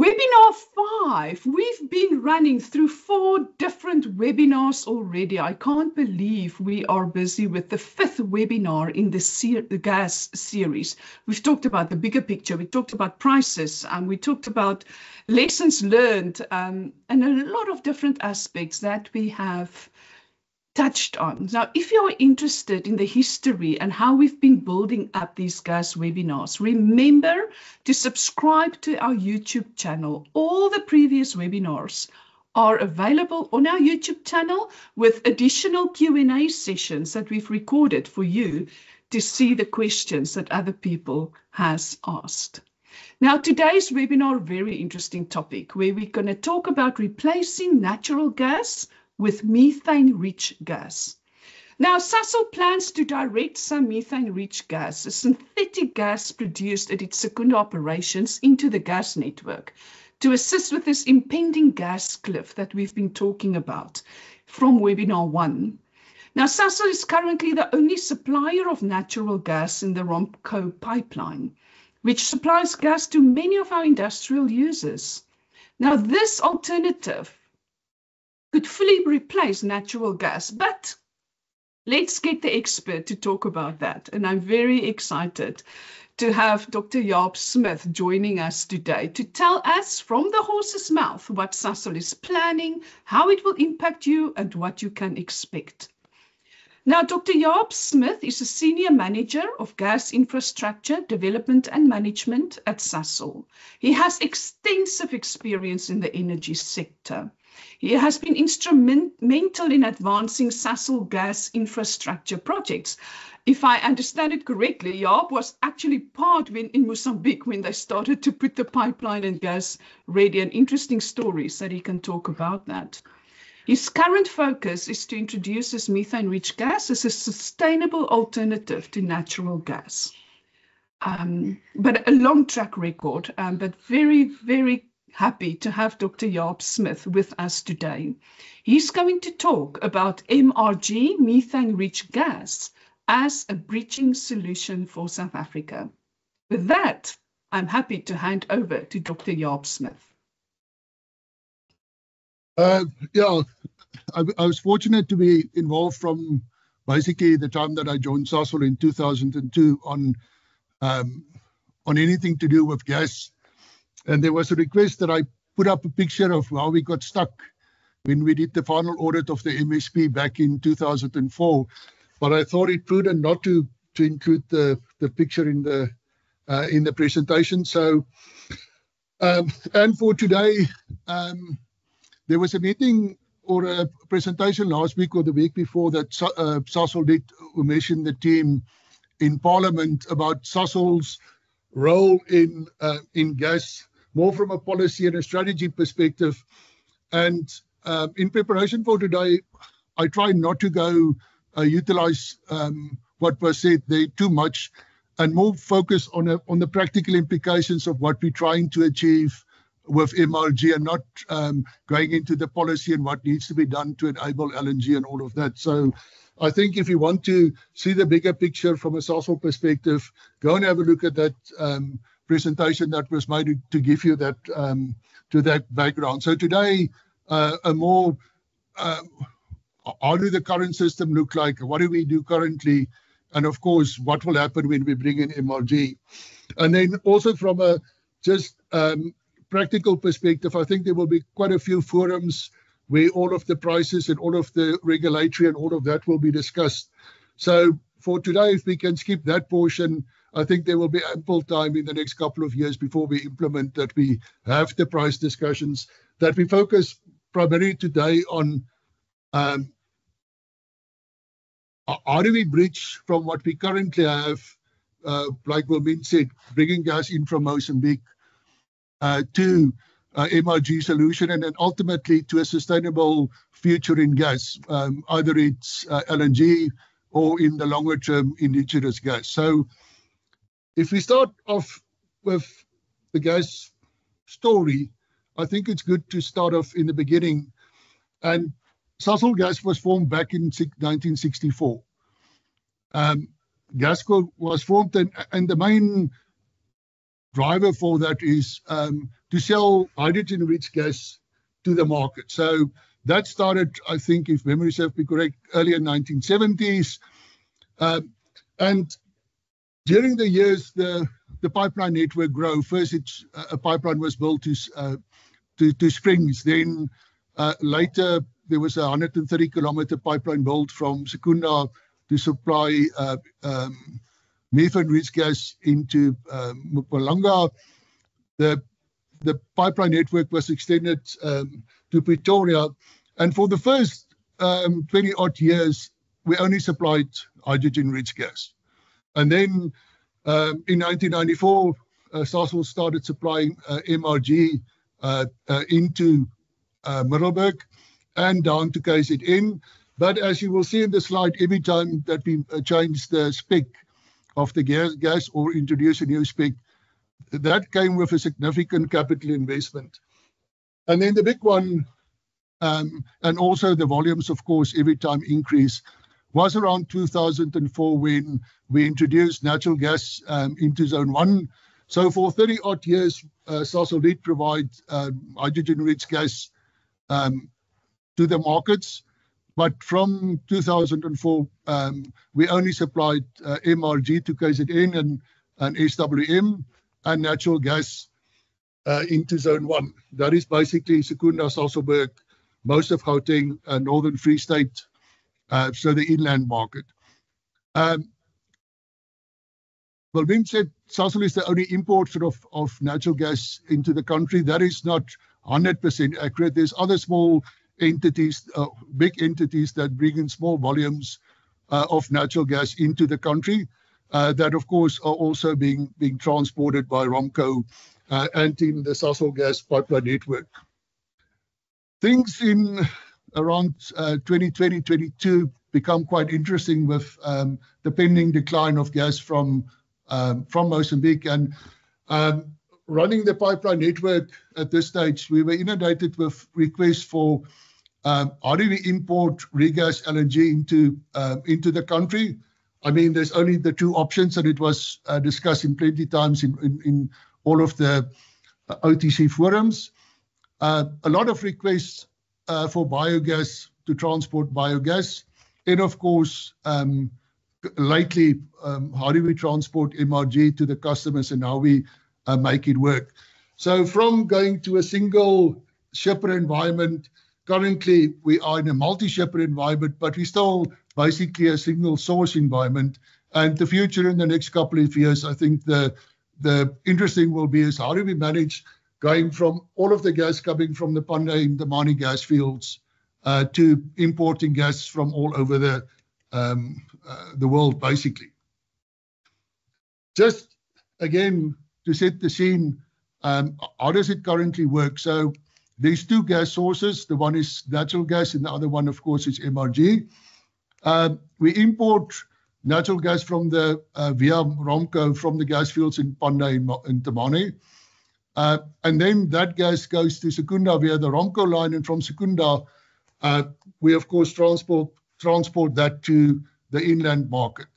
Webinar 5, we've been running through 4 different webinars already. I can't believe we are busy with the 5th webinar in the gas series. We've talked about the bigger picture, we talked about prices, and we talked about lessons learned, and a lot of different aspects that we have touched on. Now, if you're interested in the history and how we've been building up these gas webinars, remember to subscribe to our YouTube channel. All the previous webinars are available on our YouTube channel with additional Q&A sessions that we've recorded for you to see the questions that other people has asked. Now, today's webinar, very interesting topic where we're going to talk about replacing natural gas with methane-rich gas. Now, Sasol plans to direct some methane-rich gas, a synthetic gas produced at its Secunda operations, into the gas network to assist with this impending gas cliff that we've been talking about from webinar 1. Now, Sasol is currently the only supplier of natural gas in the Romco pipeline, which supplies gas to many of our industrial users. Now, this alternative could fully replace natural gas, but let's get the expert to talk about that. And I'm very excited to have Dr. Jaap Smith joining us today to tell us from the horse's mouth what Sasol is planning, how it will impact you, and what you can expect. Now, Dr. Jaap Smith is a Senior Manager of Gas Infrastructure Development and Management at Sasol. He has extensive experience in the energy sector. He has been instrumental in advancing Sasol gas infrastructure projects. If I understand it correctly, Jaap was actually part in Mozambique when they started to put the pipeline and gas ready, and interesting stories that he can talk about that. His current focus is to introduce this methane-rich gas as a sustainable alternative to natural gas. But a long track record, but very, very happy to have Dr. Jaap Smith with us today. He's going to talk about MRG, methane-rich gas, as a bridging solution for South Africa. With that, I'm happy to hand over to Dr. Jaap Smith. I was fortunate to be involved from basically the time that I joined Sasol in 2002 on anything to do with gas. And there was a request that I put up a picture of how we got stuck when we did the final audit of the MSP back in 2004. But I thought it prudent not to include the picture in the presentation. So, and for today, there was a meeting or a presentation last week or the week before that Sasol did mention the team in Parliament about Sasol's role in gas, more from a policy and a strategy perspective. And in preparation for today, I try not to go utilize what was said there too much, and more focus on the practical implications of what we're trying to achieve with MRG, and not going into the policy and what needs to be done to enable LNG and all of that. So I think if you want to see the bigger picture from a Sasol perspective, go and have a look at that presentation that was made to give you that to that background. So today, a more how do the current system look like? What do we do currently? And of course, what will happen when we bring in MRG? And then also from a just practical perspective, I think there will be quite a few forums where all of the prices and all of the regulatory and all of that will be discussed. So for today, if we can skip that portion, I think there will be ample time in the next couple of years before we implement that, we have the price discussions, that we focus primarily today on how do we bridge from what we currently have, like Wilmien said, bringing gas in from Mozambique to MRG solution, and then ultimately to a sustainable future in gas, either it's LNG or in the longer term indigenous gas. So if we start off with the gas story, I think it's good to start off in the beginning. And Sasol Gas was formed back in 1964. Gasco was formed, and the main driver for that is to sell hydrogen-rich gas to the market. So that started, I think, if memory serves me correct, early in 1970s. And during the years, the pipeline network grew. First, a pipeline was built to Springs. Then later, there was a 130-kilometer pipeline built from Secunda to supply methane-rich gas into Mpumalanga. The pipeline network was extended to Pretoria. And for the first 20-odd years, we only supplied hydrogen-rich gas. And then in 1994, Sasol started supplying MRG into Middelburg and down to KZN. But as you will see in the slide, every time that we change the spec of the gas or introduce a new spec, that came with a significant capital investment. And then the big one, and also the volumes, of course, every time increase, was around 2004 when we introduced natural gas into Zone 1. So for 30-odd years, Sasol did provide hydrogen-rich gas to the markets. But from 2004, we only supplied MRG to KZN and SWM and natural gas into Zone 1. That is basically Secunda, Sasolburg, most of Gauteng, Northern Free State, so the inland market. Well, Wim said Sasol is the only importer of natural gas into the country. That is not 100% accurate. There's other small entities, big entities that bring in small volumes of natural gas into the country that, of course, are also being transported by Romco and in the Sasol gas pipeline network. Things in around 2020-22 become quite interesting with the pending decline of gas from Mozambique. And running the pipeline network at this stage, we were inundated with requests for how do we import regas LNG into the country? I mean, there's only the two options, and it was discussed in plenty times in all of the OTC forums. A lot of requests for biogas, to transport biogas. And of course, lately, how do we transport MRG to the customers and how we make it work? So from going to a single shipper environment, currently we are in a multi-shipper environment, but we're still basically a single source environment. And the future in the next couple of years, I think the interesting will be is how do we manage going from all of the gas coming from the Panda and the Mani gas fields to importing gas from all over the world, basically. Just again, to set the scene, how does it currently work? So there's two gas sources. The one is natural gas, and the other one, of course, is MRG. We import natural gas from via Romco from the gas fields in Panda and Temane. And then that gas goes to Secunda via the Romco line, and from Secunda, we, of course, transport that to the inland market.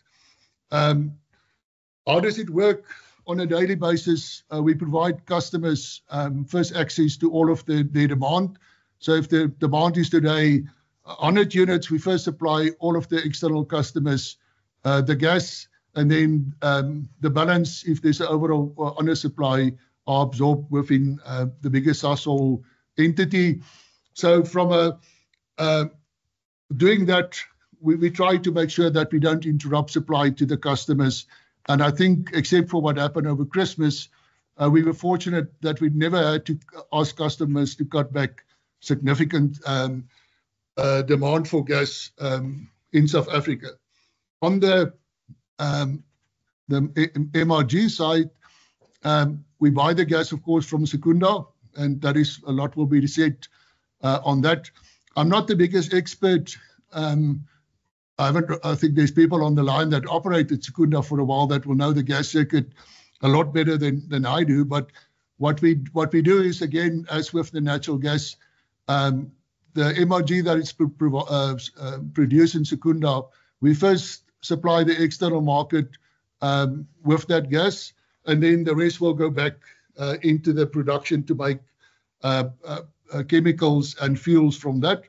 How does it work? On a daily basis, we provide customers first access to all of their demand. So if the demand is today 100 units, we first supply all of the external customers the gas, and then the balance, if there's an overall undersupply, are absorbed within the bigger Sasol entity. So from doing that, we try to make sure that we don't interrupt supply to the customers. And I think, except for what happened over Christmas, we were fortunate that we never had to ask customers to cut back significant demand for gas in South Africa. On the MRG side, we buy the gas, of course, from Secunda, and that is a lot will be said on that. I'm not the biggest expert. I think there's people on the line that operated Secunda for a while that will know the gas circuit a lot better than I do. But what we do is, again, as with the natural gas, the MRG that is produced in Secunda, we first supply the external market with that gas. and then the rest will go back into the production to make chemicals and fuels from that.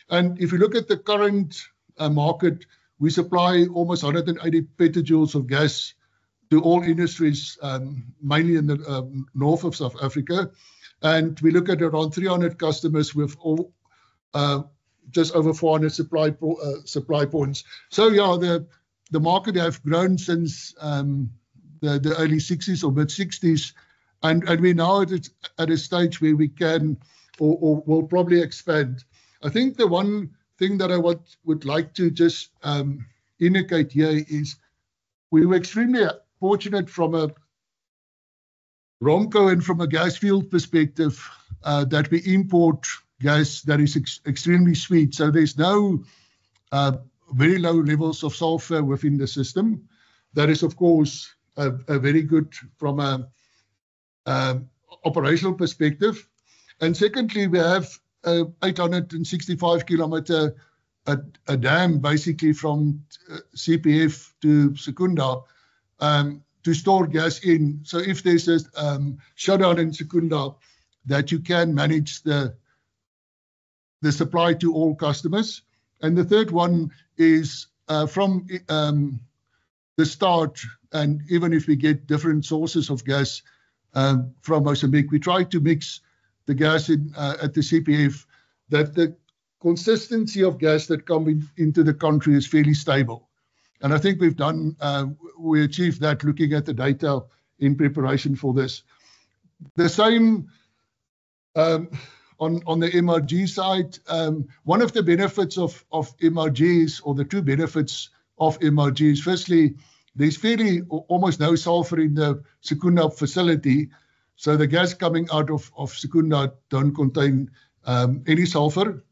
And if you look at the current market, we supply almost 180 petajoules of gas to all industries, mainly in the north of South Africa. And we look at around 300 customers with all, just over 400 supply points. So yeah, the market have grown since the early 60s or mid 60s, and we're now at a stage where we can or will probably expand. I think the one thing that I would like to just indicate here is we were extremely fortunate from a ROMCO and from a gas field perspective that we import gas that is extremely sweet. So there's no very low levels of sulfur within the system. That is, of course, a very good from a operational perspective. And secondly, we have 865 kilometer a dam basically from CPF to Secunda to store gas in. So if there's a shutdown in Secunda, that you can manage the supply to all customers. And the third one is from the start, and even if we get different sources of gas from Mozambique, we try to mix the gas in at the CPF, that the consistency of gas that comes into the country is fairly stable. And I think we achieved that looking at the data in preparation for this. The same on the MRG side, one of the benefits of MRGs, or the two benefits of MRGs, firstly, there's fairly almost no sulfur in the Secunda facility. So the gas coming out of Secunda don't contain any sulfur.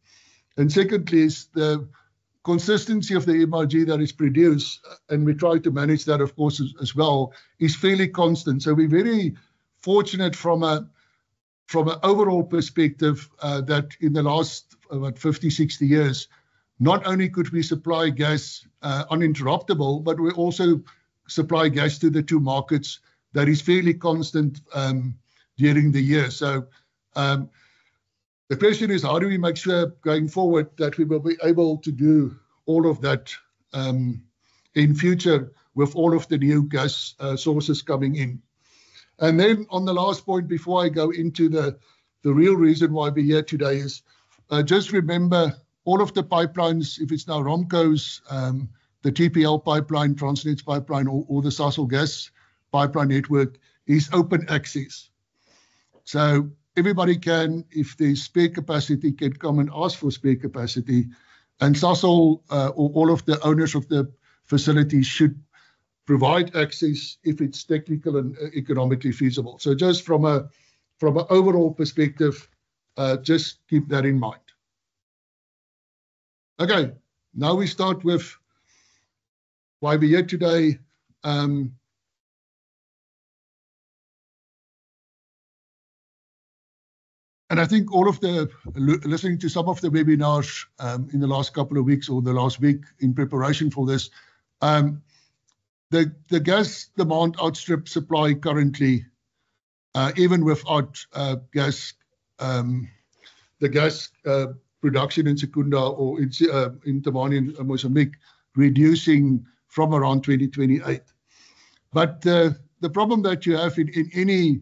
And secondly is the consistency of the MRG that is produced, and we try to manage that, of course, as well, is fairly constant. So we're very fortunate from an overall perspective that in the last about 50, 60 years, not only could we supply gas uninterruptible, but we also supply gas to the two markets that is fairly constant during the year. So the question is, how do we make sure going forward that we will be able to do all of that in future with all of the new gas sources coming in? And then on the last point, before I go into the real reason why we're here today, is just remember all of the pipelines, if it's now ROMCO's, the TPL pipeline, Transnet's pipeline, or the Sasol gas pipeline network is open access. So everybody can, if there's spare capacity, can come and ask for spare capacity. And Sasol or all of the owners of the facilities should provide access if it's technical and economically feasible. So just from an overall perspective, just keep that in mind. Okay, now we start with why we're here today. And I think all of listening to some of the webinars in the last couple of weeks or the last week in preparation for this, the gas demand outstrips supply currently, even without gas, the gas production in Secunda or in Temane and Mozambique reducing from around 2028. But the problem that you have in any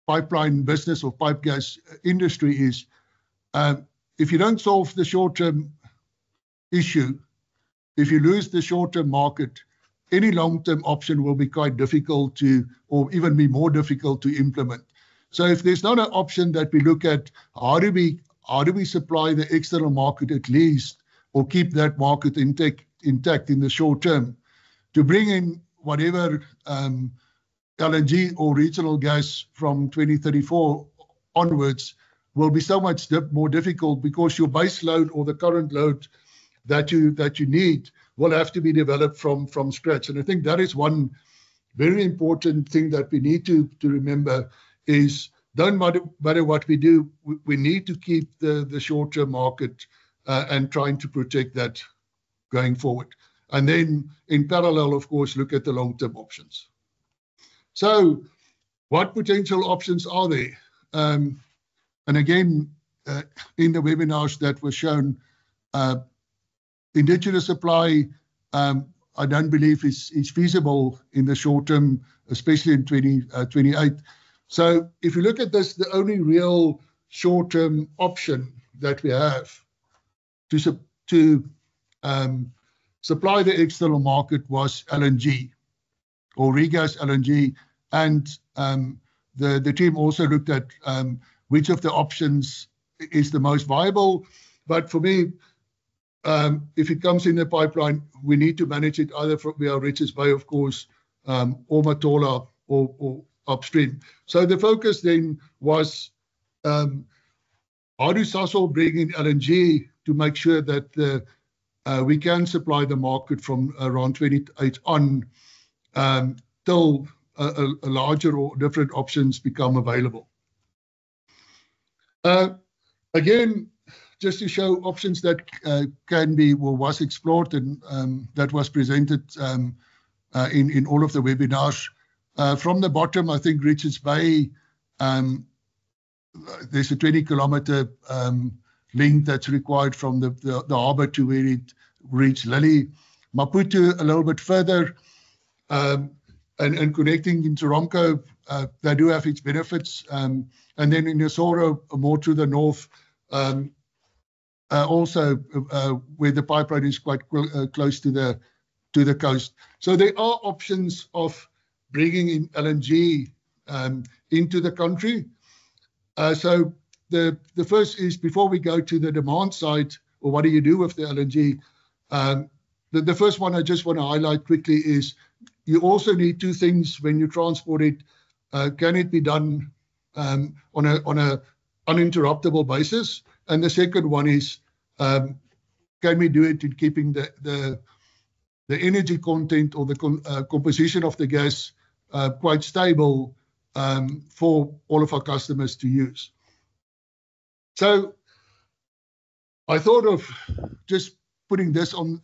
pipeline business or pipe gas industry is if you don't solve the short-term issue, if you lose the short-term market, any long-term option will be quite difficult to, or even be more difficult to implement. So if there's not an option that we look at, how do we supply the external market at least, or keep that market intact in the short term, to bring in whatever LNG or regional gas from 2034 onwards will be so much more difficult, because your base load or the current load that you need will have to be developed from scratch. And I think that is one very important thing that we need to remember is, don't matter what we do, we need to keep the short-term market and trying to protect that going forward. And then in parallel, of course, look at the long-term options. So what potential options are there? And again, in the webinars that were shown, indigenous supply, I don't believe is feasible in the short term, especially in 2028. So if you look at this, the only real short-term option that we have to supply the external market was LNG or regas LNG, and the team also looked at which of the options is the most viable. But for me, if it comes in the pipeline, we need to manage it either via Richards Bay, of course, or Matola or upstream. So the focus then was how do Sasol bring in LNG to make sure that we can supply the market from around 28 on till a larger or different options become available. Again, just to show options that can be or was explored and that was presented in all of the webinars. From the bottom, I think Richards Bay, there's a 20-kilometer link that's required from the harbour to where it reached Lily. Maputo, a little bit further, and connecting into Romko, they do have its benefits. And then in Nesoro, more to the north, also where the pipeline is quite close to the coast. So there are options of bringing in LNG into the country. So the first is, before we go to the demand side, or what do you do with the LNG, the first one I just want to highlight quickly is you also need two things when you transport it. Can it be done on a uninterruptible basis? And the second one is, can we do it in keeping the energy content or the composition of the gas quite stable for all of our customers to use? So I thought of just putting this on,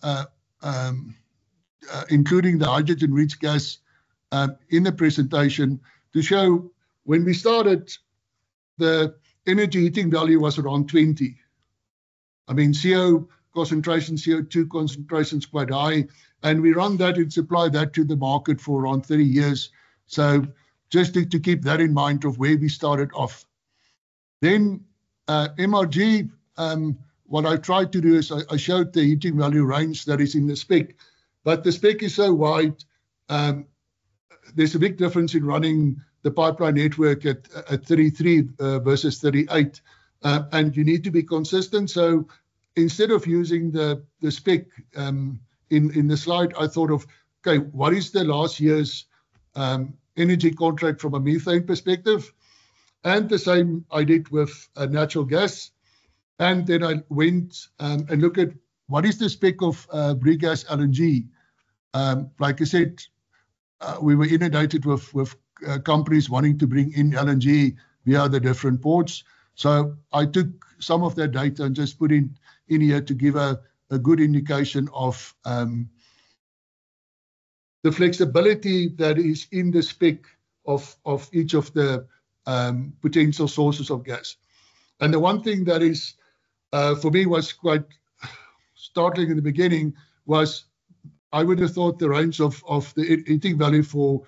including the hydrogen-rich gas in the presentation to show when we started, the energy heating value was around 20. I mean, CO concentration, CO2 concentration is quite high, and we run that and supply that to the market for around 30 years. So just to keep that in mind of where we started off. Then MRG, what I tried to do is I showed the heating value range that is in the spec, but the spec is so wide, there's a big difference in running the pipeline network at 33 versus 38, and you need to be consistent. So instead of using the spec in the slide, I thought of, okay, what is the last year's energy contract from a methane perspective? And the same I did with natural gas. And then I went and looked at what is the spec of regas LNG. Like I said, we were inundated with companies wanting to bring in LNG via the different ports. So I took some of that data and just put in here to give a good indication of the flexibility that is in the spec of each of the potential sources of gas. And the one thing that is, for me, was quite startling in the beginning was I would have thought the range of the heating value for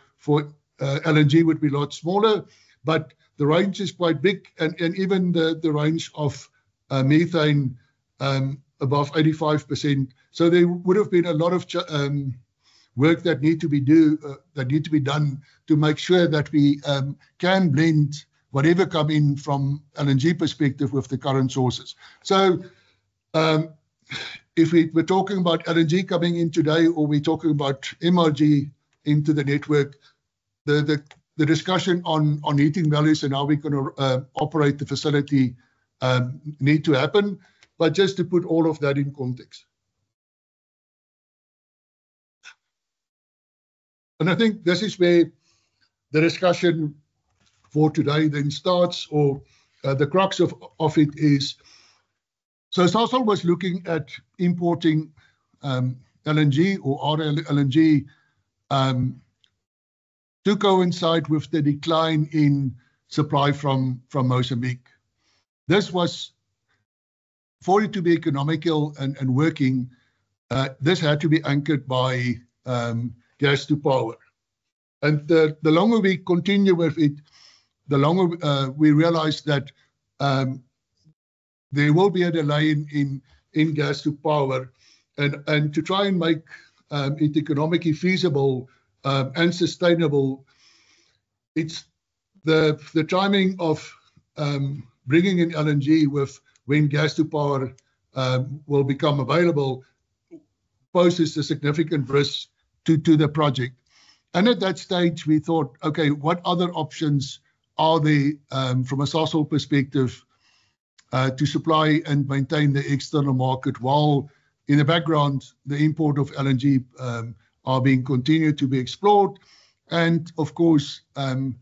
LNG would be a lot smaller, but the range is quite big, and even the range of methane above 85%. So there would have been a lot of work that need to be done to make sure that we can blend whatever come in from LNG perspective with the current sources. So if we're talking about LNG coming in today, or we're talking about MRG into the network, the discussion on heating values and how we're going to operate the facility need to happen, but just to put all of that in context. And I think this is where the discussion for today then starts, or the crux of it is, so Sasol was looking at importing LNG or RLNG to coincide with the decline in supply from Mozambique. This was, for it to be economical and working, this had to be anchored by gas to power. And the longer we continue with it, the longer we realize that there will be a delay in gas to power, and to try and make it economically feasible and sustainable. It's the timing of bringing in LNG with when gas to power will become available poses a significant risk to the project. And at that stage, we thought, okay, what other options are there from a Sasol perspective to supply and maintain the external market, while in the background, the import of LNG are being continued to be explored. And of course, MRG,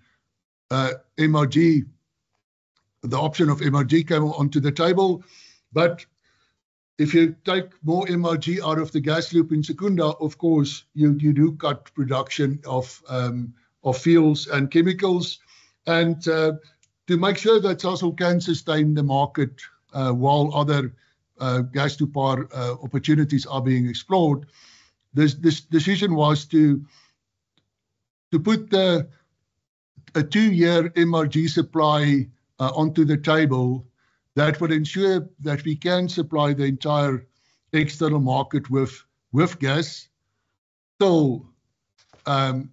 the option of MRG came onto the table. But if you take more MRG out of the gas loop in Secunda, of course, you do cut production of fuels and chemicals. And to make sure that Sasol can sustain the market while other gas to power opportunities are being explored, this decision was to put a 2-year MRG supply onto the table that would ensure that we can supply the entire external market with gas till, and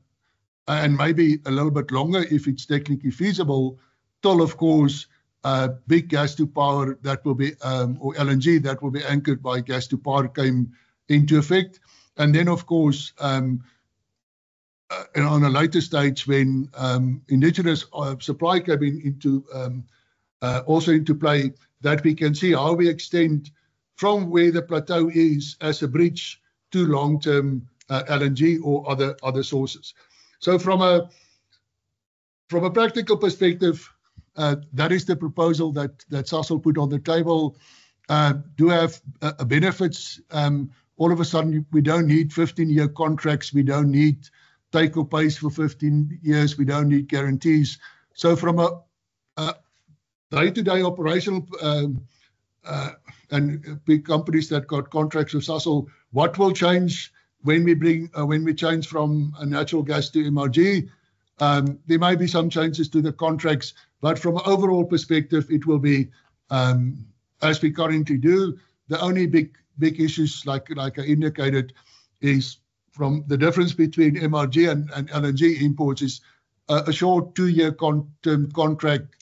maybe a little bit longer if it's technically feasible, till, of course, big gas to power that will be, or LNG that will be anchored by gas to power came into effect. And then, of course, and on a later stage when indigenous supply came into also into play, that we can see how we extend from where the plateau is as a bridge to long-term LNG or other sources. So from a practical perspective, that is the proposal that Sasol put on the table. Do have benefits. All of a sudden, we don't need 15-year contracts. We don't need take or pays for 15 years. We don't need guarantees. So from a day-to-day operational and big companies that got contracts with Sasol, what will change when we change from natural gas to MRG? There may be some changes to the contracts, but from an overall perspective, it will be as we currently do. The only big issues, like I indicated, is from the difference between MRG and LNG imports is a short 2-year term contract.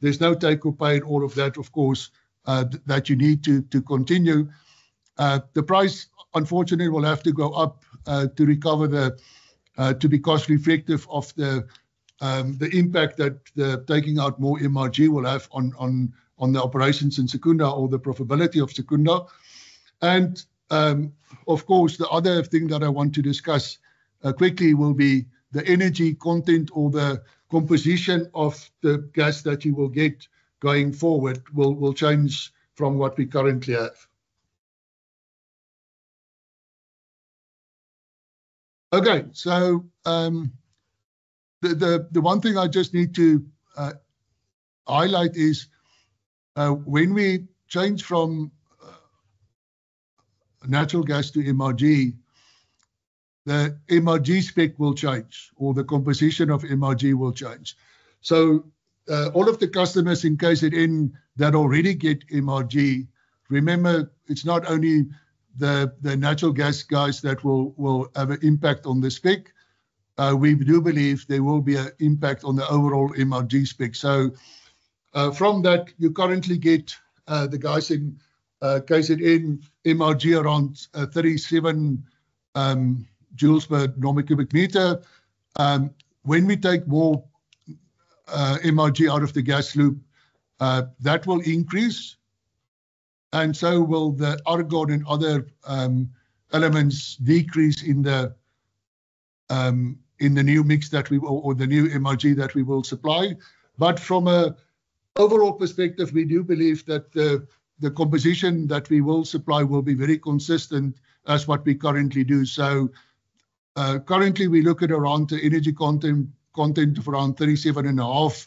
There's no take or pay and all of that, of course, that you need to continue. The price, unfortunately, will have to go up to recover to be cost reflective of the impact that the taking out more MRG will have on the operations in Secunda or the profitability of Secunda. And of course, the other thing that I want to discuss quickly will be the energy content or the composition of the gas that you will get going forward will change from what we currently have. Okay, so the one thing I just need to highlight is when we change from natural gas to MRG, the MRG spec will change, or the composition of MRG will change. So all of the customers in KZN that already get MRG, remember, it's not only the natural gas guys that will have an impact on the spec. We do believe there will be an impact on the overall MRG spec. So from that, you currently get the guys in KZN MRG around 37 joules per normal cubic meter. When we take more MRG out of the gas loop, that will increase, and so will the argon and other elements decrease in the new mix that we will, or the new MRG that we will supply. But from a overall perspective, we do believe that the composition that we will supply will be very consistent as what we currently do. So Currently, we look at around the energy content of around 37.5,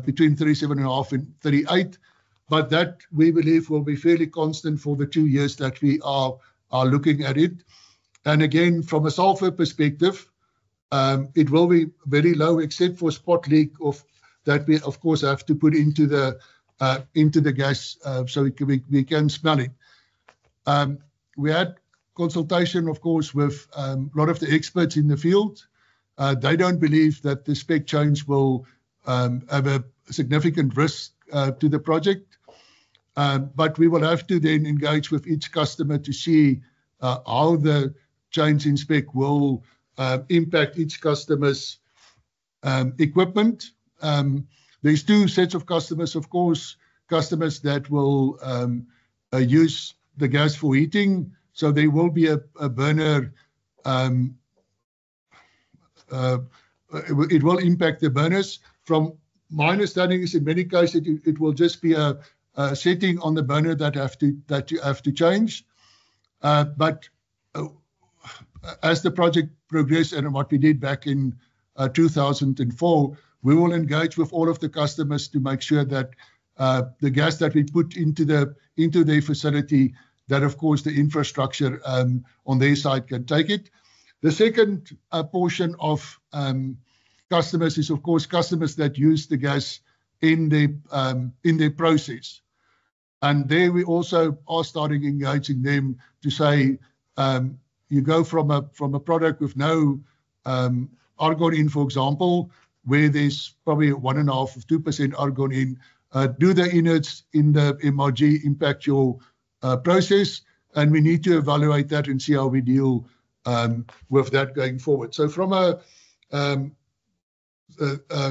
between 37.5 and 38. But that, we believe, will be fairly constant for the 2 years that we are looking at it. And again, from a sulfur perspective, it will be very low, except for spot leak that we, of course, have to put into the gas so we can smell it. We had consultation, of course, with a lot of the experts in the field. They don't believe that the spec change will have a significant risk to the project. But we will have to then engage with each customer to see how the change in spec will impact each customer's equipment. There's two sets of customers, of course, customers that will use the gas for heating. So there will be a burner. It will impact the burners. From my understanding is in many cases it will just be a setting on the burner that you have to change. But as the project progressed and what we did back in 2004, we will engage with all of the customers to make sure that the gas that we put into their facility, that of course the infrastructure on their side can take it. The second portion of customers is of course customers that use the gas in their process. And there we also are starting engaging them to say, you go from a product with no argon in, for example, where there's probably 1.5 or 2% argon in. Do the innards in the MRG impact your process? And we need to evaluate that and see how we deal with that going forward. So from a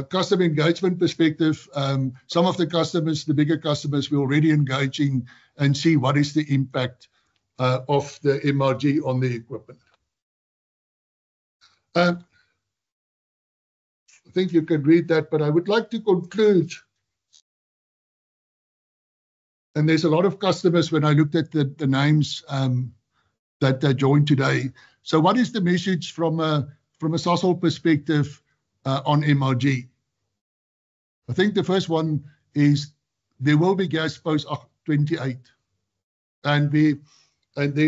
customer engagement perspective, some of the customers, the bigger customers, we're already engaging and see what is the impact of the MRG on the equipment. I think you can read that, but I would like to conclude. And there's a lot of customers when I looked at the names that joined today. So what is the message from a Sasol perspective on MRG? I think the first one is there will be gas post 28, and we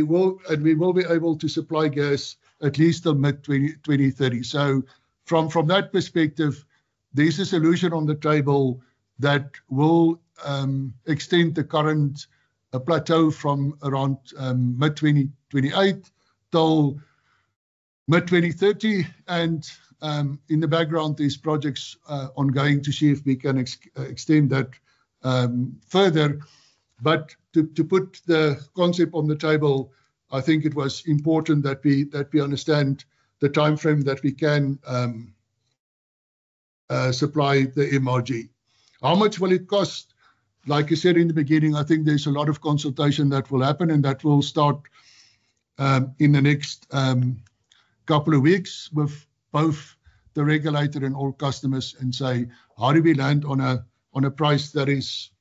will be able to supply gas at least till mid-2030. So from that perspective, there's a solution on the table that will extend the current plateau from around mid-2028 till mid-2030. And in the background, these projects ongoing to see if we can extend that further. But to put the concept on the table, I think it was important that we understand the time frame that we can supply the MRG. How much will it cost? Like I said in the beginning, I think there's a lot of consultation that will happen, and that will start in the next couple of weeks with both the regulator and all customers, and say, how do we land on a price that is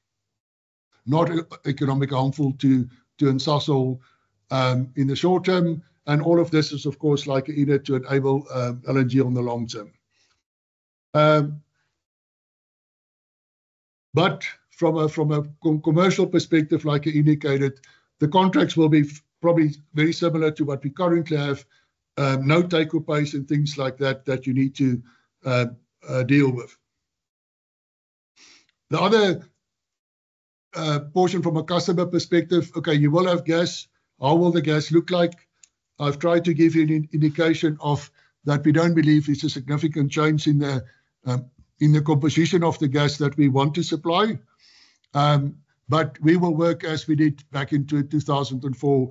not economic harmful to Sasol in the short term, and all of this is of course like either to enable LNG on the long term. But from a commercial perspective, like I indicated, the contracts will be probably very similar to what we currently have. No take-or-pays and things like that you need to deal with. The other portion from a customer perspective, okay, you will have gas. How will the gas look like? I've tried to give you an indication of that we don't believe it's a significant change in the composition of the gas that we want to supply. But we will work as we did back in 2004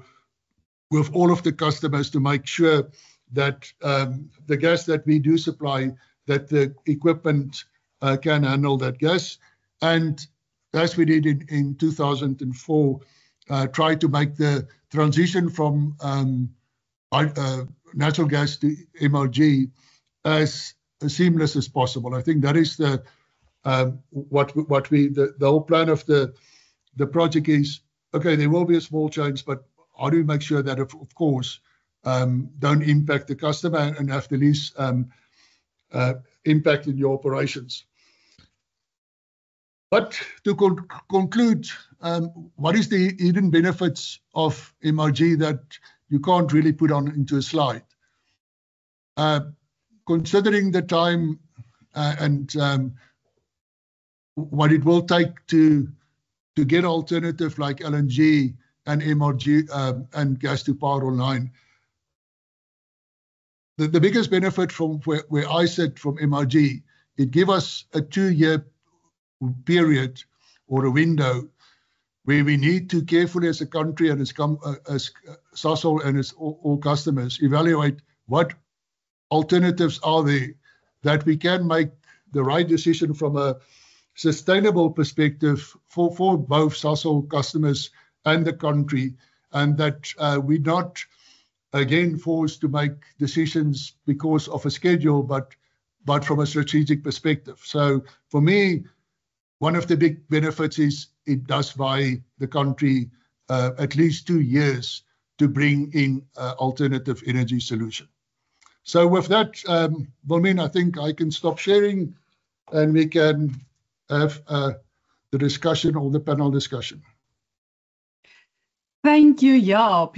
with all of the customers to make sure that the gas that we do supply, that the equipment can handle that gas. And as we did in 2004, try to make the transition from natural gas to MRG as seamless as possible. I think that is the whole plan of the project is, okay, there will be a small change, but how do we make sure that, of course, don't impact the customer and have the least impact in your operations. But to conclude, what is the hidden benefits of MRG that you can't really put on into a slide? Considering the time and what it will take to get alternative like LNG and MRG and gas to power online, the biggest benefit from where I sit from MRG, it gives us a 2-year period or a window where we need to carefully as a country and as Sasol and as all customers evaluate what alternatives are there that we can make the right decision from a sustainable perspective for both Sasol customers and the country, and that we're not again forced to make decisions because of a schedule, but from a strategic perspective. So for me, one of the big benefits is it does buy the country at least 2 years to bring in alternative energy solution. So with that, Wilmien, I think I can stop sharing and we can have the discussion or the panel discussion. Thank you, Jaap.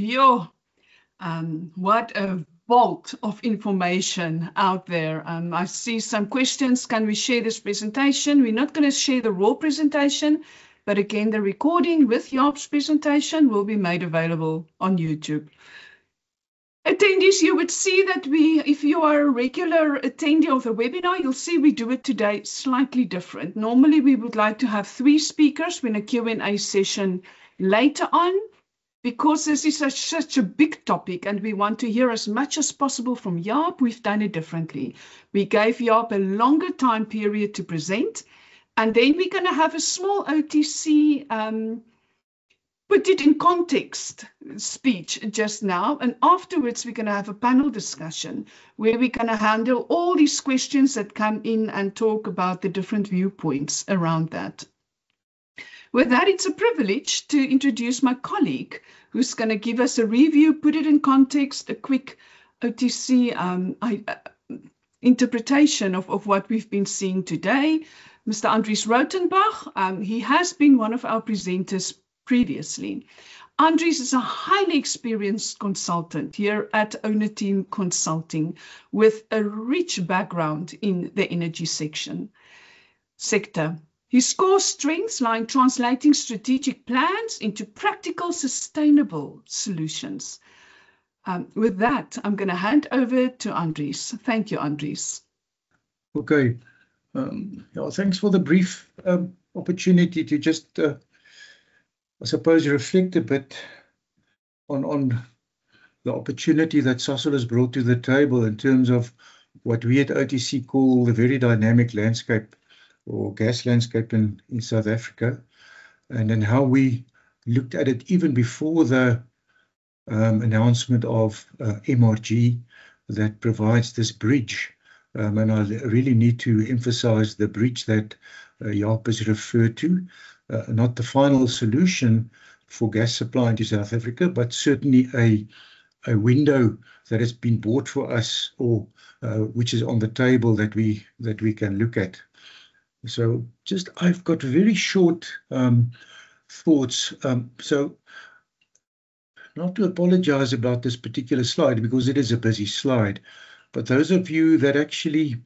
What a vault of information out there. I see some questions. Can we share this presentation? We're not going to share the raw presentation, but again, the recording with Jaap's presentation will be made available on YouTube. Attendees, you would see that if you are a regular attendee of the webinar, you'll see we do it today slightly different. Normally, we would like to have 3 speakers in a Q&A session later on. Because this is such a big topic and we want to hear as much as possible from Jaap, we've done it differently. We gave Jaap a longer time period to present, and then we're going to have a small OTC, put it in context speech just now, and afterwards we're going to have a panel discussion where we're going to handle all these questions that come in and talk about the different viewpoints around that. With that, it's a privilege to introduce my colleague who's going to give us a review, put it in context, a quick OTC interpretation of what we've been seeing today. Mr. Andries Rautenbach, he has been one of our presenters previously. Andries is a highly experienced consultant here at Owner Team Consulting with a rich background in the energy sector. His core strengths lie in translating strategic plans into practical, sustainable solutions. With that, I'm going to hand over to Andries. Thank you, Andries. Okay. Thanks for the brief opportunity to just, I suppose, reflect a bit on the opportunity that Sasol has brought to the table in terms of what we at OTC call the very dynamic landscape or gas landscape in South Africa, and then how we looked at it even before the announcement of MRG that provides this bridge. And I really need to emphasize the bridge that Jaap has referred to, not the final solution for gas supply into South Africa, but certainly a window that has been bought for us or which is on the table that we can look at. So I've got very short thoughts. So not to apologize about this particular slide because it is a busy slide, but those of you that actually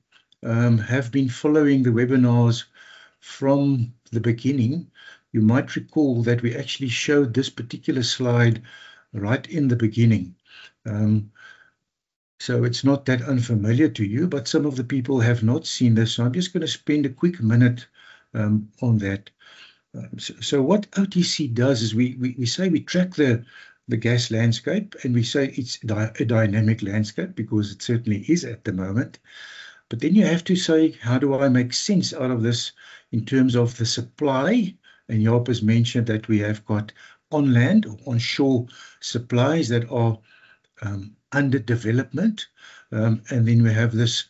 have been following the webinars from the beginning, you might recall that we actually showed this particular slide right in the beginning. So it's not that unfamiliar to you, but some of the people have not seen this. So I'm just going to spend a quick minute on that. So what OTC does is we say we track the gas landscape, and we say it's a dynamic landscape because it certainly is at the moment. But then you have to say, how do I make sense out of this in terms of the supply? And Jaap has mentioned that we have got on land or onshore supplies that are under development. And then we have this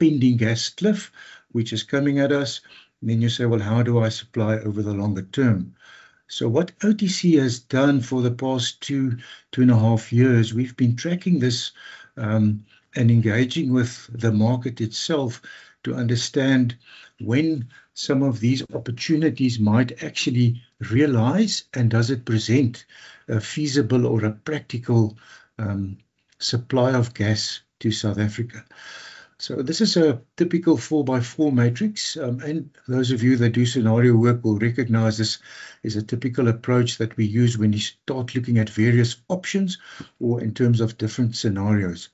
pending gas cliff, which is coming at us. And then you say, well, how do I supply over the longer term? So what OTC has done for the past 2.5 years, we've been tracking this and engaging with the market itself to understand when some of these opportunities might actually realize, and does it present a feasible or a practical supply of gas to South Africa. So this is a typical 4x4 matrix, and those of you that do scenario work will recognize this is a typical approach that we use when you start looking at various options or in terms of different scenarios.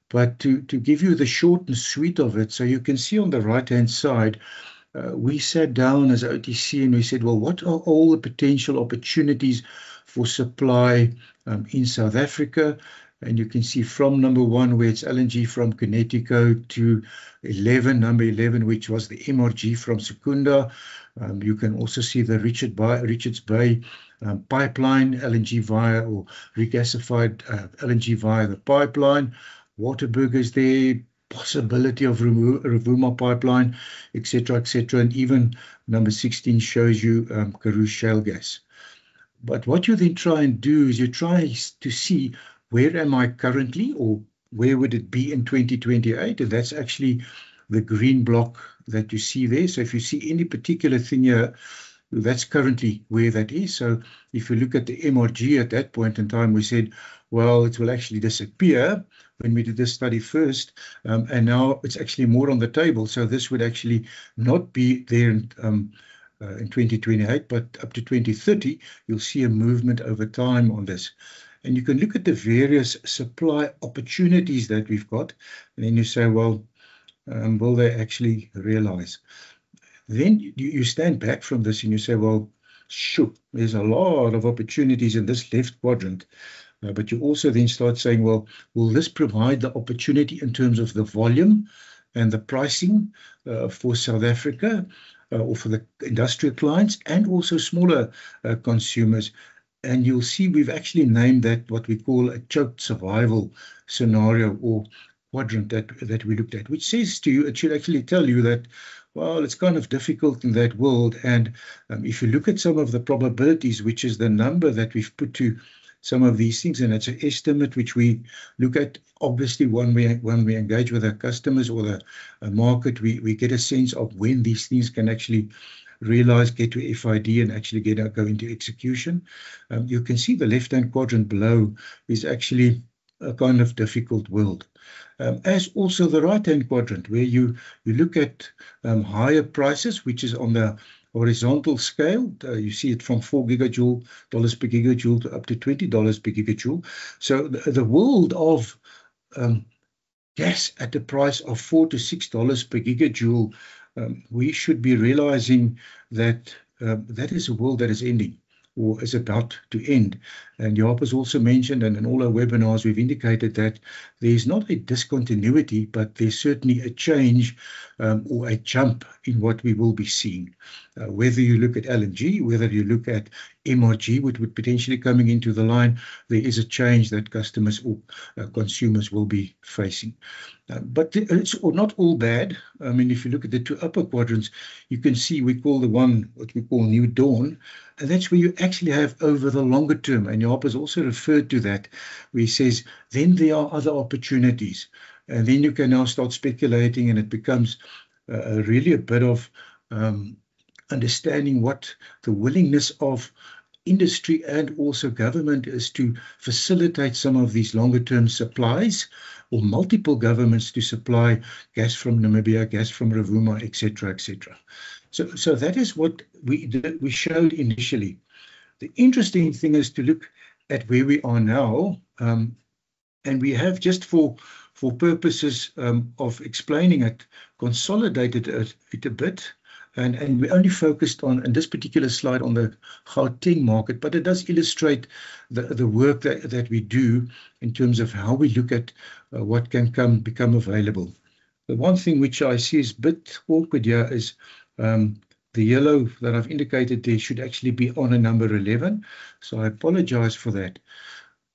But to give you the short and sweet of it, so you can see on the right-hand side, we sat down as OTC and we said, well, what are all the potential opportunities for supply in South Africa? And you can see from number 1, where it's LNG from Kinetiko, to 11, number 11, which was the MRG from Secunda. You can also see the Richards Bay pipeline, LNG via or regasified LNG via the pipeline. Waterberg is there, possibility of Rovuma pipeline, etc., etc. And even number 16 shows you Karoo shale gas. But what you then try and do is you try to see, where am I currently, or where would it be in 2028? And that's actually the green block that you see there. So if you see any particular thing here, that's currently where that is. So if you look at the MRG at that point in time, we said, well, it will actually disappear when we did this study first. And now it's actually more on the table. So this would actually not be there in 2028, but up to 2030, you'll see a movement over time on this. And you can look at the various supply opportunities that we've got, and then you say, well, will they actually realize? Then you stand back from this and you say, well, sure, there's a lot of opportunities in this left quadrant. But you also then start saying, well, will this provide the opportunity in terms of the volume and the pricing for South Africa or for the industrial clients and also smaller consumers? And you'll see we've actually named that what we call a choked survival scenario or quadrant that we looked at, which says to you, it should actually tell you that, well, it's kind of difficult in that world. And if you look at some of the probabilities, which is the number that we've put to some of these things, and it's an estimate which we look at, obviously, when we engage with our customers or the market, we get a sense of when these things can actually realize, get to FID and actually go into execution. You can see the left-hand quadrant below is actually a kind of difficult world. As also the right-hand quadrant, where you look at higher prices, which is on the horizontal scale. You see it from $4 per gigajoule to up to $20 per gigajoule. So the world of gas at the price of $4 to $6 per gigajoule, we should be realizing that that is a world that is ending or is about to end. And Jaap has also mentioned, and in all our webinars, we've indicated that there's not a discontinuity, but there's certainly a change or a jump in what we will be seeing. Whether you look at LNG, whether you look at MRG, which would potentially coming into the line, there is a change that customers or consumers will be facing. But it's not all bad. I mean, if you look at the two upper quadrants, you can see we call the one what we call New Dawn, and that's where you actually have over the longer term. And Jaap has also referred to that, where he says, then there are other opportunities. And then you can now start speculating, and it becomes really a bit of understanding what the willingness of industry and also government is to facilitate some of these longer term supplies, or multiple governments to supply gas from Namibia, gas from Rovuma, etc., etc. So that is what we showed initially. The interesting thing is to look at where we are now, and we have, just for purposes of explaining it, consolidated it a bit. And we only focused on, in this particular slide, on the Gauteng market, but it does illustrate the work that we do in terms of how we look at what can become available. The one thing which I see is a bit awkward here is the yellow that I've indicated there should actually be on a number 11. So I apologize for that.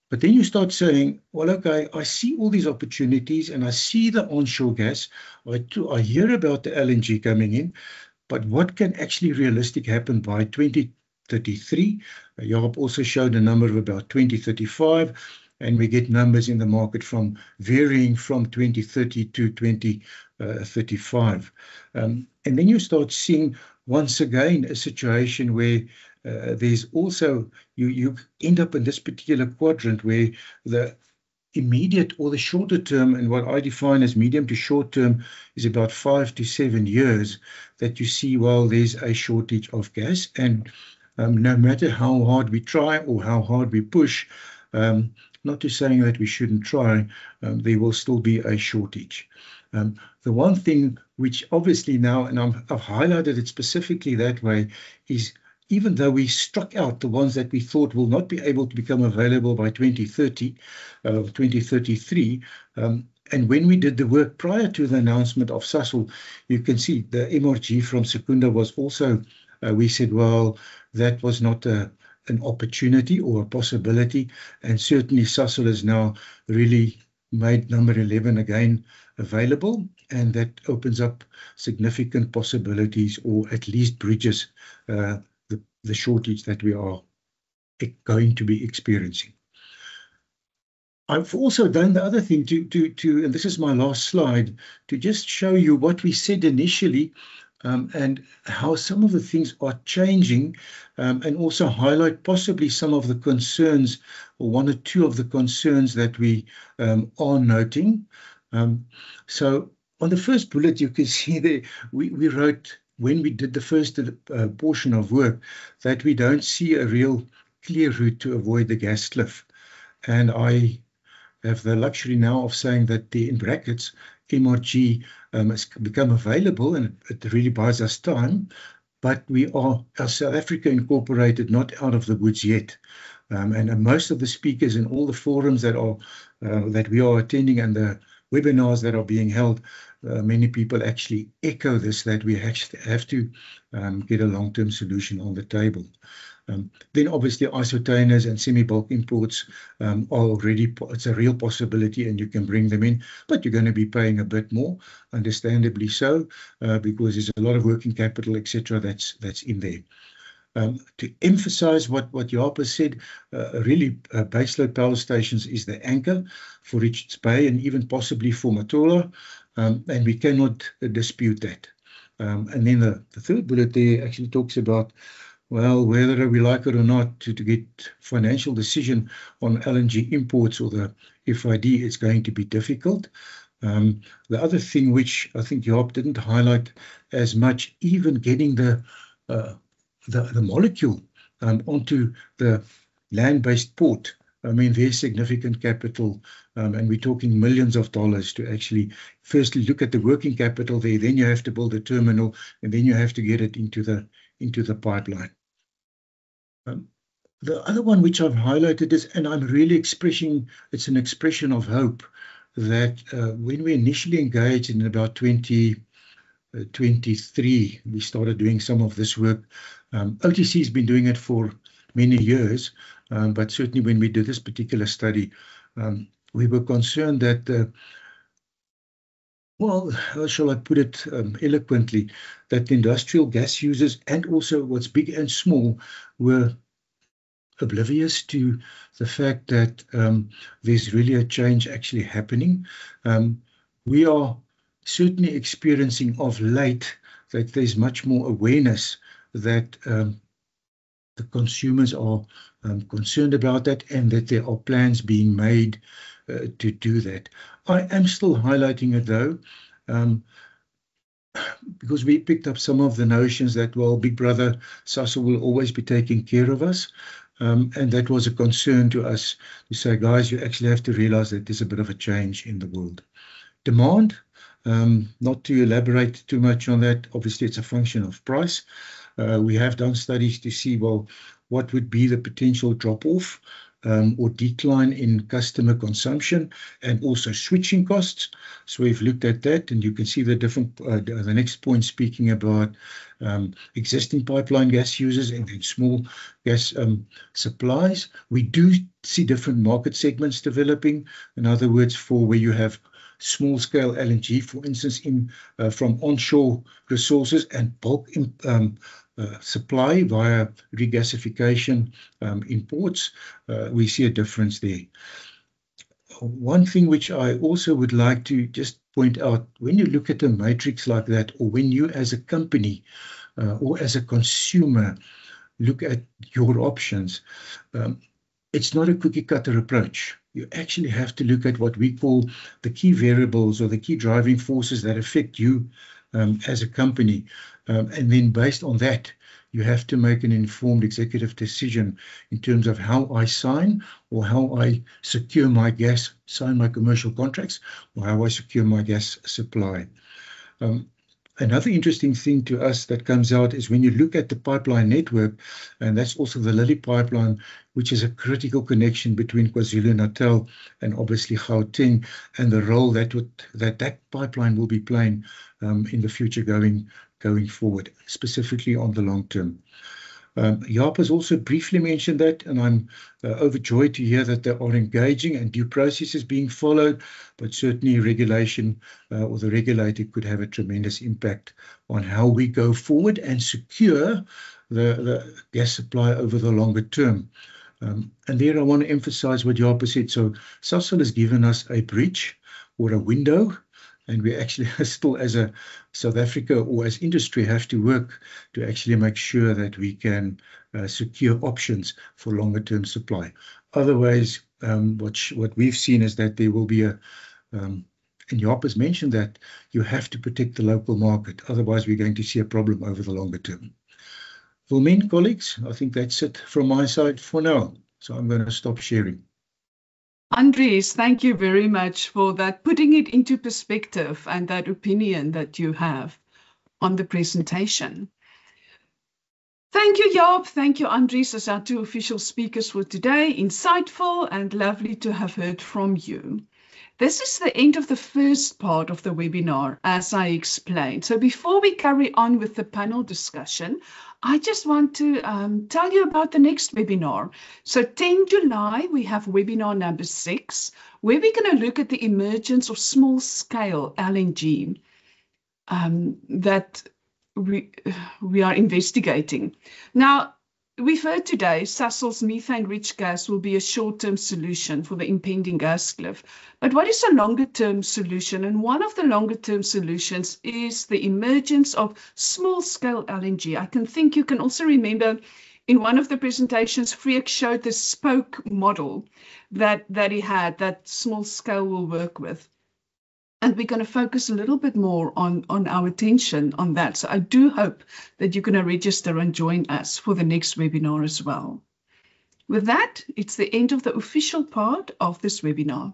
But then you start saying, well, okay, I see all these opportunities and I see the onshore gas. I hear about the LNG coming in. But what can actually realistic happen by 2030, 2033. Jaap also showed a number of about 2035, and we get numbers in the market from varying from 2030 to 2035. And then you start seeing once again a situation where there's also, you end up in this particular quadrant where the immediate or the shorter term, and what I define as medium to short term, is about 5 to 7 years, that you see, well, there's a shortage of gas, and no matter how hard we try or how hard we push, not to saying that we shouldn't try, there will still be a shortage. The one thing which obviously now, and I've highlighted it specifically that way, is even though we struck out the ones that we thought will not be able to become available by 2030, 2033, and when we did the work prior to the announcement of Sasol, you can see the MRG from Secunda was also, we said, well, that was not an opportunity or a possibility, and certainly Sasol has now really made number 11 again available, and that opens up significant possibilities, or at least bridges the shortage that we are going to be experiencing. I've also done the other thing and this is my last slide, to just show you what we said initially, and how some of the things are changing, and also highlight possibly some of the concerns, or one or two of the concerns that we are noting. So on the first bullet, you can see there, we wrote, when we did the first portion of work, that we don't see a real clear route to avoid the gas cliff. And I have the luxury now of saying that the, in brackets, MRG has become available, and it really buys us time, but we are, as South Africa Incorporated, not out of the woods yet. And most of the speakers in all the forums that are that we are attending, and the webinars that are being held, many people actually echo this, that we actually have to get a long-term solution on the table. Then obviously isotainers and semi-bulk imports are already, it's a real possibility, and you can bring them in, but you're going to be paying a bit more, understandably so, because there's a lot of working capital, etc., that's in there. To emphasize what Jaap has said, really baseload power stations is the anchor for Richards Bay, and even possibly for Matola, and we cannot dispute that. And then the third bullet there actually talks about, well, whether we like it or not, to get financial decision on LNG imports or the FID, it's going to be difficult. The other thing which I think Jaap didn't highlight as much, even getting the molecule onto the land-based port. I mean, there's significant capital, and we're talking millions of dollars to actually firstly look at the working capital there. Then you have to build a terminal, and then you have to get it into the pipeline. The other one which I've highlighted is, and I'm really expressing, it's an expression of hope, that when we initially engaged in about 2023, we started doing some of this work. OTC has been doing it for many years, but certainly when we did this particular study, we were concerned that, well, how shall I put it eloquently, that the industrial gas users, and also what's big and small, were oblivious to the fact that there's really a change actually happening. We are certainly experiencing of late that there's much more awareness that the consumers are concerned about that, and that there are plans being made to do that. I am still highlighting it though, because we picked up some of the notions that, well, Big Brother Sasol will always be taking care of us. And that was a concern to us, to say, guys, you actually have to realize that there's a bit of a change in the world. Demand, not to elaborate too much on that, obviously it's a function of price. We have done studies to see, well, what would be the potential drop-off or decline in customer consumption, and also switching costs. So we've looked at that, and you can see the different, the next point speaking about existing pipeline gas users and then small gas supplies. We do see different market segments developing. In other words, for where you have small-scale LNG, for instance, from onshore resources, and bulk supply via regasification in ports, we see a difference there. One thing which I also would like to just point out, when you look at a matrix like that, or when you as a company or as a consumer look at your options, it's not a cookie cutter approach. You actually have to look at what we call the key variables or the key driving forces that affect you as a company. And then based on that, you have to make an informed executive decision in terms of how I sign or how I secure my gas, sign my commercial contracts, or how I secure my gas supply. Another interesting thing to us that comes out is when you look at the pipeline network, and that's also the Lily pipeline, which is a critical connection between KwaZulu-Natal and obviously Gauteng, and the role that pipeline will be playing in the future going forward, specifically on the long term. Jaap has also briefly mentioned that, and I'm overjoyed to hear that they are engaging and due processes being followed, but certainly regulation or the regulator could have a tremendous impact on how we go forward and secure the gas supply over the longer term. And there I want to emphasize what Jaap said. So Sasol has given us a bridge or a window, and we actually still, as a South Africa or as industry, have to work to actually make sure that we can secure options for longer term supply. Otherwise, what we've seen is that there will be and Jaap has mentioned that you have to protect the local market. Otherwise, we're going to see a problem over the longer term. Wilmien, colleagues, I think that's it from my side for now. So I'm going to stop sharing. Andries, thank you very much for that, putting it into perspective and that opinion that you have on the presentation. Thank you, Jaap. Thank you, Andries, as our two official speakers for today. Insightful and lovely to have heard from you. This is the end of the first part of the webinar, as I explained. So before we carry on with the panel discussion, I just want to tell you about the next webinar. So 10 July, we have webinar number 6, where we're going to look at the emergence of small-scale LNG that we are investigating. Now, we've heard today Sasol's methane-rich gas will be a short-term solution for the impending gas cliff. But what is a longer-term solution? And one of the longer-term solutions is the emergence of small-scale LNG. I think you can also remember in one of the presentations, Freek showed the spoke model that he had, that small-scale will work with. And we're going to focus a little bit more on our attention on that. So I do hope that you're going to register and join us for the next webinar as well. With that, it's the end of the official part of this webinar.